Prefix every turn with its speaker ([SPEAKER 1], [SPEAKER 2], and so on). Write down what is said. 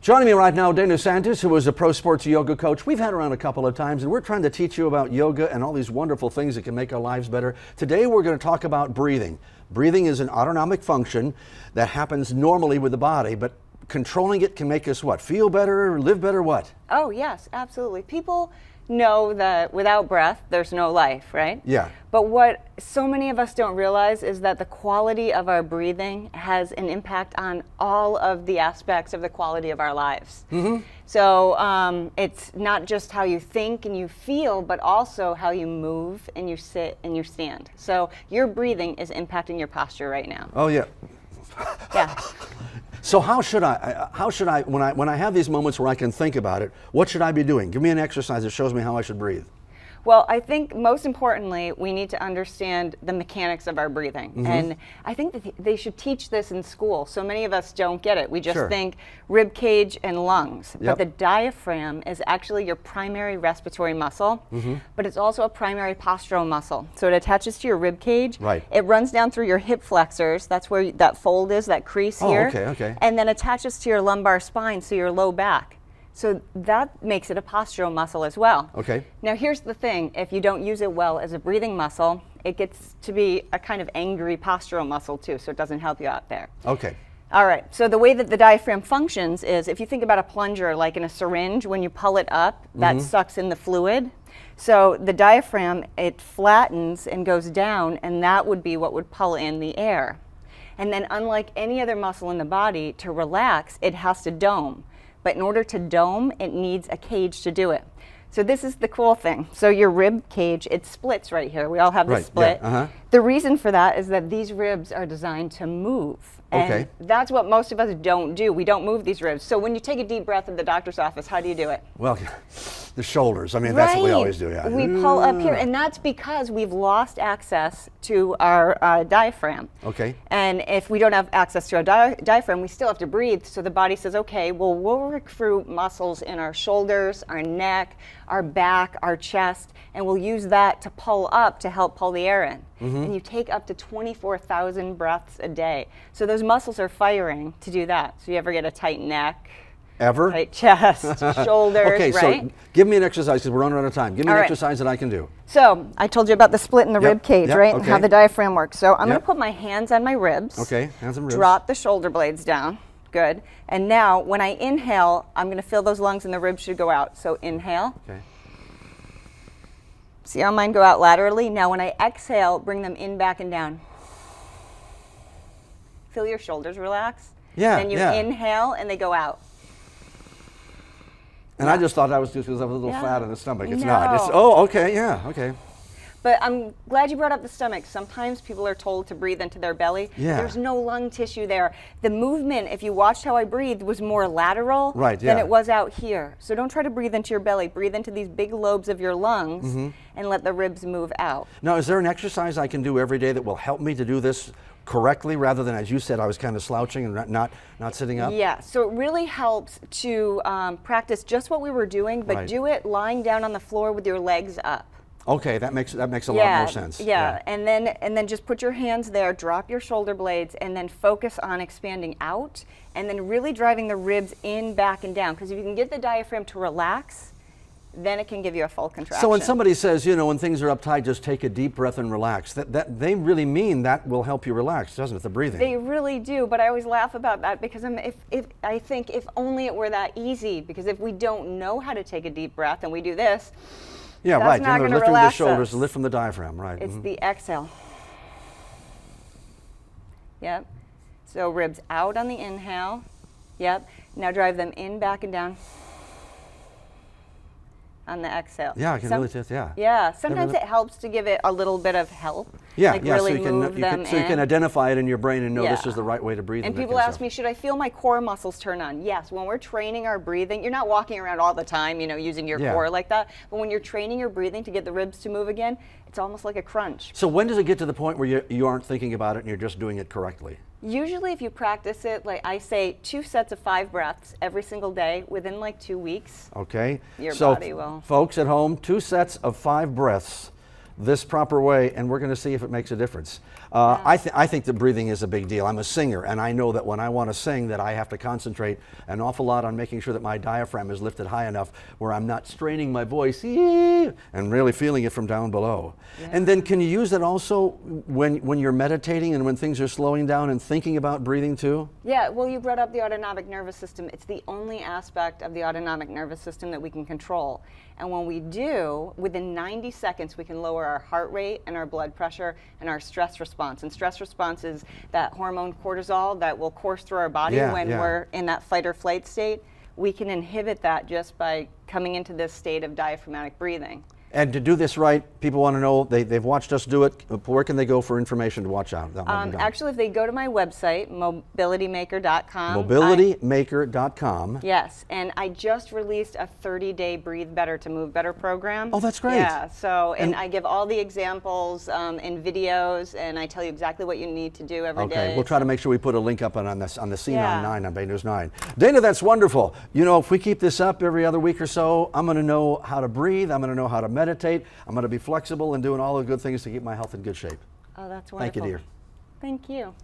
[SPEAKER 1] Joining me right now, Dana Santos, who is a pro sports yoga coach. We've had her on a couple of times, and we're trying to teach you about yoga and all these wonderful things that can make our lives better. Today, we're going to talk about breathing. Breathing is an autonomic function that happens normally with the body, but controlling it can make us what? Feel better, live better, what?
[SPEAKER 2] Oh, yes, absolutely. People know that without breath, there's no life, right?
[SPEAKER 1] Yeah.
[SPEAKER 2] But what so many of us don't realize is that the quality of our breathing has an impact on all of the aspects of the quality of our lives.
[SPEAKER 1] Mm-hmm.
[SPEAKER 2] So it's not just how you think and you feel, but also how you move and you sit and you stand. So your breathing is impacting your posture right now.
[SPEAKER 1] Oh, yeah.
[SPEAKER 2] Yeah.
[SPEAKER 1] So how should I, when I have these moments where I can think about it, what should I be doing? Give me an exercise that shows me how I should breathe.
[SPEAKER 2] Well, I think most importantly, we need to understand the mechanics of our breathing. Mm-hmm. And I think that they should teach this in school. So many of us don't get it. We just think rib cage and lungs.
[SPEAKER 1] Yep.
[SPEAKER 2] But the diaphragm is actually your primary respiratory muscle, but it's also a primary postural muscle. So it attaches to your rib cage.
[SPEAKER 1] Right.
[SPEAKER 2] It runs down through your hip flexors. That's where that fold is, that crease here.
[SPEAKER 1] Okay.
[SPEAKER 2] And then attaches to your lumbar spine, so your low back. So that makes it a postural muscle as well.
[SPEAKER 1] Okay.
[SPEAKER 2] Now here's the thing, if you don't use it well as a breathing muscle, it gets to be a kind of angry postural muscle too, so it doesn't help you out there.
[SPEAKER 1] Okay.
[SPEAKER 2] All right, so the way that the diaphragm functions is, if you think about a plunger like in a syringe, when you pull it up, that sucks in the fluid. So the diaphragm, it flattens and goes down, and that would be what would pull in the air. And then unlike any other muscle in the body, to relax, it has to dome. But in order to dome, it needs a cage to do it. So this is the cool thing. So your rib cage, it splits right here. We all have this split.
[SPEAKER 1] Yeah,
[SPEAKER 2] The reason for that is that these ribs are designed to move. And that's what most of us don't do. We don't move these ribs. So when you take a deep breath at the doctor's office, how do you do it?
[SPEAKER 1] Well, the shoulders. I mean, that's what we always do. Yeah.
[SPEAKER 2] We pull up here, and that's because we've lost access to our diaphragm.
[SPEAKER 1] Okay.
[SPEAKER 2] And if we don't have access to our diaphragm, we still have to breathe. So the body says, okay, well, we'll recruit muscles in our shoulders, our neck, our back, our chest, and we'll use that to pull up to help pull the air in. And you take up to 24,000 breaths a day. So those muscles are firing to do that. So you ever get a tight neck?
[SPEAKER 1] Ever?
[SPEAKER 2] Tight chest, shoulders,
[SPEAKER 1] okay,
[SPEAKER 2] right?
[SPEAKER 1] so give me an exercise because we're running out of time. Give me an exercise that I can do.
[SPEAKER 2] So I told you about the split in the rib cage, right? And how the diaphragm works. So I'm going to put my hands on my ribs.
[SPEAKER 1] Okay, hands on ribs.
[SPEAKER 2] Drop the shoulder blades down. Good. And now when I inhale, I'm going to fill those lungs and the ribs should go out. So inhale.
[SPEAKER 1] Okay.
[SPEAKER 2] See how mine go out laterally? Now when I exhale, bring them in, back, and down. Feel your shoulders relax.
[SPEAKER 1] Yeah.
[SPEAKER 2] Then you inhale and they go out.
[SPEAKER 1] And I just thought that was just because I was a little fat in the stomach. It's
[SPEAKER 2] No.
[SPEAKER 1] not. It's, oh, okay, yeah, okay.
[SPEAKER 2] But I'm glad you brought up the stomach. Sometimes people are told to breathe into their belly.
[SPEAKER 1] Yeah.
[SPEAKER 2] There's no lung tissue there. The movement, if you watched how I breathed, was more lateral
[SPEAKER 1] than
[SPEAKER 2] it was out here. So don't try to breathe into your belly. Breathe into these big lobes of your lungs and let the ribs move out.
[SPEAKER 1] Now, is there an exercise I can do every day that will help me to do this correctly rather than, as you said, I was kind of slouching and not sitting up?
[SPEAKER 2] Yeah, so it really helps to practice just what we were doing, but do it lying down on the floor with your legs up.
[SPEAKER 1] Okay, that makes a lot more sense.
[SPEAKER 2] Yeah, and then just put your hands there, drop your shoulder blades, and then focus on expanding out, and then really driving the ribs in, back, and down. Because if you can get the diaphragm to relax, then it can give you a full contraction.
[SPEAKER 1] So when somebody says, you know, when things are uptight, just take a deep breath and relax, that they really mean that will help you relax, doesn't it, the breathing?
[SPEAKER 2] They really do, but I always laugh about that because I think if only it were that easy, because if we don't know how to take a deep breath and we do this,
[SPEAKER 1] yeah,
[SPEAKER 2] that's
[SPEAKER 1] right.
[SPEAKER 2] not going to
[SPEAKER 1] lifting
[SPEAKER 2] relax
[SPEAKER 1] the shoulders,
[SPEAKER 2] us.
[SPEAKER 1] lift from the diaphragm, right?
[SPEAKER 2] It's the exhale. Yep. So ribs out on the inhale. Yep. Now drive them in, back, and down on the exhale.
[SPEAKER 1] Yeah, I can really just,
[SPEAKER 2] Yeah, sometimes it helps to give it a little bit of help.
[SPEAKER 1] Yeah,
[SPEAKER 2] like really
[SPEAKER 1] so you can identify it in your brain and know this is the right way to breathe.
[SPEAKER 2] And people ask me, should I feel my core muscles turn on? Yes, when we're training our breathing, you're not walking around all the time, you know, using your core like that. But when you're training your breathing to get the ribs to move again, it's almost like a crunch.
[SPEAKER 1] So when does it get to the point where you aren't thinking about it and you're just doing it correctly?
[SPEAKER 2] Usually if you practice it, like I say, 2 sets of 5 breaths every single day within like 2 weeks.
[SPEAKER 1] Okay.
[SPEAKER 2] Your body will.
[SPEAKER 1] Folks at home, 2 sets of 5 breaths this proper way, and we're going to see if it makes a difference. I think that breathing is a big deal. I'm a singer, and I know that when I want to sing that I have to concentrate an awful lot on making sure that my diaphragm is lifted high enough where I'm not straining my voice and really feeling it from down below. Yeah. And then can you use that also when you're meditating and when things are slowing down and thinking about breathing too?
[SPEAKER 2] Yeah, well, you brought up the autonomic nervous system. It's the only aspect of the autonomic nervous system that we can control. And when we do, within 90 seconds, we can lower our heart rate and our blood pressure and our stress response. And stress response is that hormone cortisol that will course through our body when we're in that fight or flight state. We can inhibit that just by coming into this state of diaphragmatic breathing.
[SPEAKER 1] And to do this right, people want to know, they've watched us do it. Where can they go for information to watch out?
[SPEAKER 2] Actually, if they go to my website, mobilitymaker.com.
[SPEAKER 1] Mobilitymaker.com.
[SPEAKER 2] Yes, and I just released a 30-day Breathe Better to Move Better program.
[SPEAKER 1] Oh, that's great.
[SPEAKER 2] Yeah, so, and I give all the examples in videos, and I tell you exactly what you need to do every day.
[SPEAKER 1] Okay, we'll try to make sure we put a link up on the C99 on Bay News 9. Dana, that's wonderful. You know, if we keep this up every other week or so, I'm going to know how to breathe, I'm going to know how to meditate, I'm going to be flexible and doing all the good things to keep my health in good shape.
[SPEAKER 2] Oh, that's wonderful.
[SPEAKER 1] Thank you, dear.
[SPEAKER 2] Thank you.